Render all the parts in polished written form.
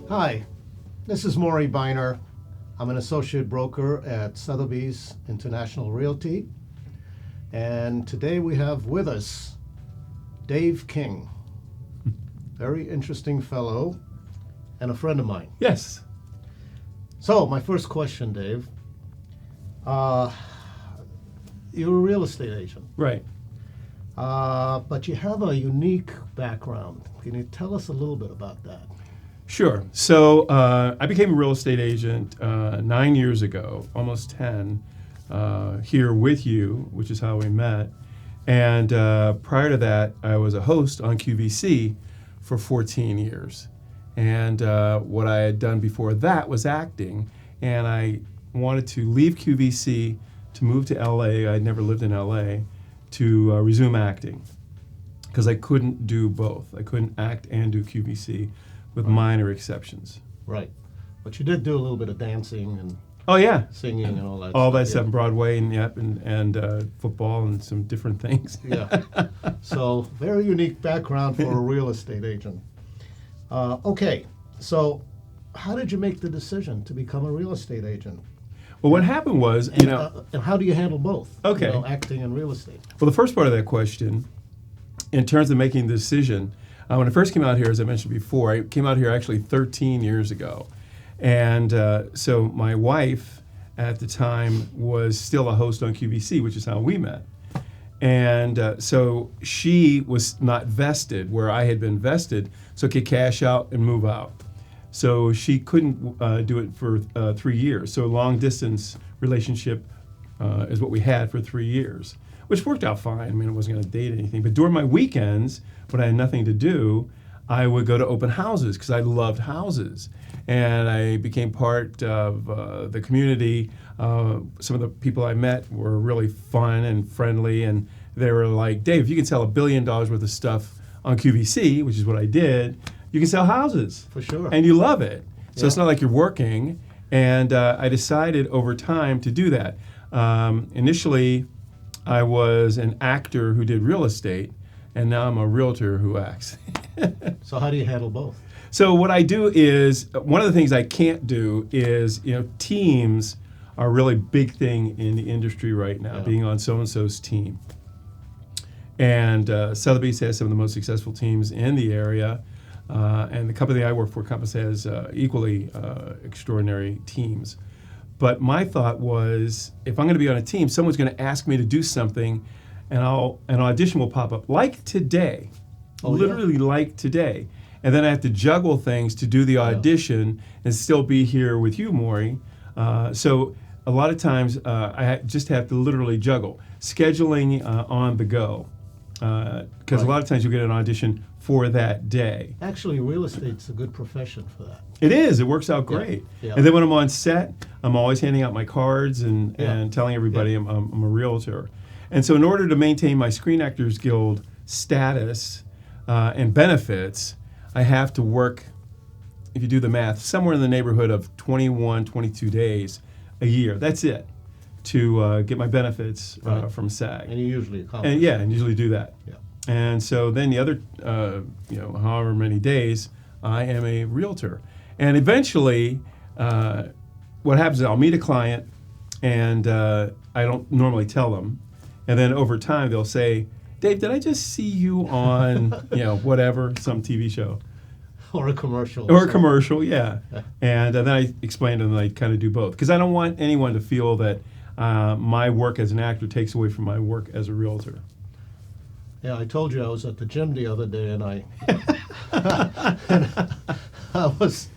Hi, this is Maury Biner. I'm an associate broker at Sotheby's International Realty. And today we have with us Dave King. Very interesting fellow and a friend of mine. Yes. So, my first question, Dave. You're a real estate agent, Right. but you have a unique background. Can you tell us a little bit about that? Sure. So I became a real estate agent 9 years ago, almost 10, here with you, which is how we met. And prior to that, I was a host on QVC for 14 years. And what I had done before that was acting. And I wanted to leave QVC to move to LA. I'd never lived in LA, to resume acting because I couldn't do both. I couldn't act and do QVC with minor exceptions. Right. But you did do a little bit of dancing and Oh yeah, singing and all that all stuff. that stuff, Broadway and football and some different things. Yeah. So, very unique background for a real estate agent. Okay. So, how did you make the decision to become a real estate agent? Well, what happened was, And, and how do you handle both? Okay. You know, acting and real estate. Well, the first part of that question, in terms of making the decision, when I first came out here, as I mentioned before, I came out here actually 13 years ago. And so my wife at the time was still a host on QVC, which is how we met. And so she was not vested where I had been vested, so could cash out and move out. So she couldn't do it for 3 years. So a long distance relationship is what we had for 3 years, which worked out fine. I mean, I wasn't going to date anything. But during my weekends, when I had nothing to do, I would go to open houses because I loved houses. And I became part of the community. Some of the people I met were really fun and friendly. And they were like, Dave, if you can sell $1 billion worth of stuff on QVC, which is what I did, you can sell houses. For sure. And you love it. So Yeah. it's not like you're working. And I decided over time to do that. Initially, I was an actor who did real estate, and now I'm a realtor who acts. So, how do you handle both? So what I do is, one of the things I can't do is, teams are a really big thing in the industry right now, Yeah. being on so-and-so's team. And Sotheby's has some of the most successful teams in the area. And the company I work for, Compass, has equally extraordinary teams. But my thought was, if I'm going to be on a team, someone's going to ask me to do something, and an audition will pop up, like today, literally like today. And then I have to juggle things to do the audition and still be here with you, Maury. So a lot of times I just have to literally juggle. Scheduling on the go. Because a lot of times you get an audition for that day. Actually, real estate's a good profession for that. It is. It works out great. Yeah. And then when I'm on set, I'm always handing out my cards and telling everybody Yeah. I'm a realtor. And so in order to maintain my Screen Actors Guild status and benefits, I have to work, if you do the math, somewhere in the neighborhood of 21, 22 days a year. That's it, to get my benefits from SAG. And you usually accomplish. And usually do that. Yeah. And so then the other, however many days, I am a realtor. And eventually, what happens is I'll meet a client, and I don't normally tell them. And then over time, they'll say, Dave, did I just see you on, whatever, some TV show? Or a commercial. Or a commercial, yeah. And then I explain to them that I kind of do both. Because I don't want anyone to feel that my work as an actor takes away from my work as a realtor. Yeah, I told you I was at the gym the other day, and I was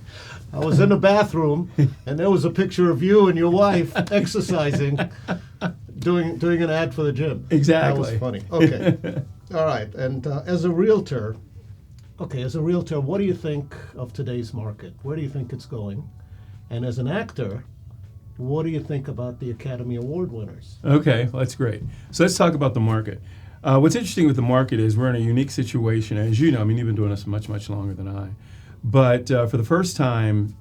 in the bathroom, and there was a picture of you and your wife exercising, doing an ad for the gym. Exactly. That was funny. Okay. All right. And as a realtor, what do you think of today's market? Where do you think it's going? And as an actor, what do you think about the Academy Award winners? Okay, well, that's great. So let's talk about the market. What's interesting with the market is we're in a unique situation, as you know. I mean, you've been doing this much, much longer than I. But for the first time,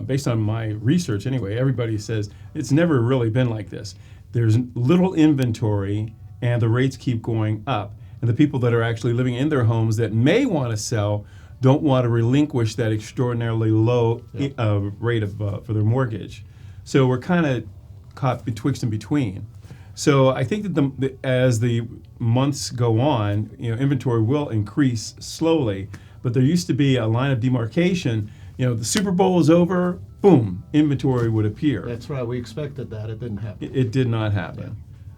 based on my research anyway, everybody says it's never really been like this. There's little inventory, and the rates keep going up. And the people that are actually living in their homes that may want to sell don't want to relinquish that extraordinarily low Yeah. rate of for their mortgage. So we're kind of caught betwixt and between. So I think that as the months go on, inventory will increase slowly. But there used to be a line of demarcation. The Super Bowl is over, boom, inventory would appear. That's right. We expected that. It didn't happen. It did not happen.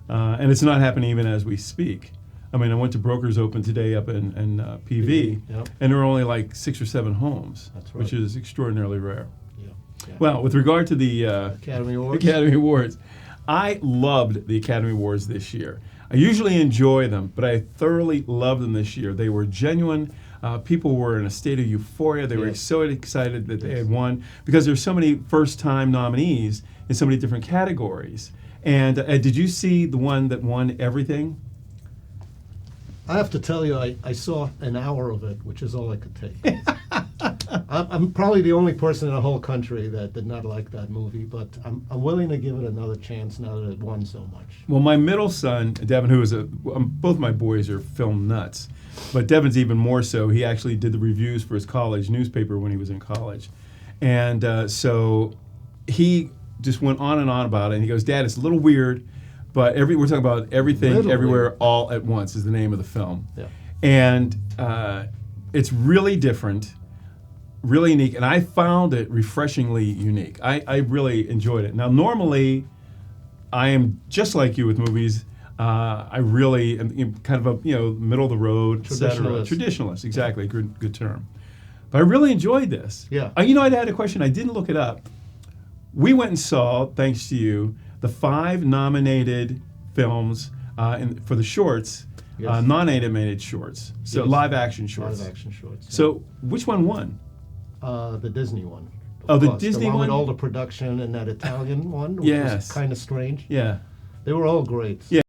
And it's not happening even as we speak. I mean, I went to Brokers Open today up in PV, Yep. and there were only like 6 or 7 homes, That's right. which is extraordinarily rare. Yeah. Yeah. Well, with regard to the Academy Awards. Academy Awards, I loved the Academy Awards this year. I usually enjoy them, but I thoroughly loved them this year. They were genuine. People were in a state of euphoria. They were Yes. so excited that they had won because there's so many first-time nominees in so many different categories. And did you see the one that won everything? I have to tell you, I saw an hour of it, which is all I could take. I'm probably the only person in the whole country that did not like that movie, but I'm willing to give it another chance now that it won so much. Well, my middle son, Devin, who is both my boys are film nuts, but Devin's even more so. He actually did the reviews for his college newspaper when he was in college. And so he just went on and on about it. And he goes, Dad, it's a little weird, but we're talking about Everything, Little Everywhere, weird. All at Once is the name of the film. Yeah. And it's really different, really unique, and I found it refreshingly unique. I really enjoyed it. Now, normally, I am just like you with movies. I really am kind of a middle of the road, et cetera. Traditionalist. Traditionalist, exactly, good term. But I really enjoyed this. Yeah. I had a question. I didn't look it up. We went and saw, thanks to you, the 5 nominated films for the shorts. Yes. Non-animated shorts, so Yes. live action shorts. Live action shorts. So which one won? The Disney one. Oh, the course. Disney the one one? with all the production and that Italian one, which Yes. was kind of strange. Yeah. They were all great. Yeah.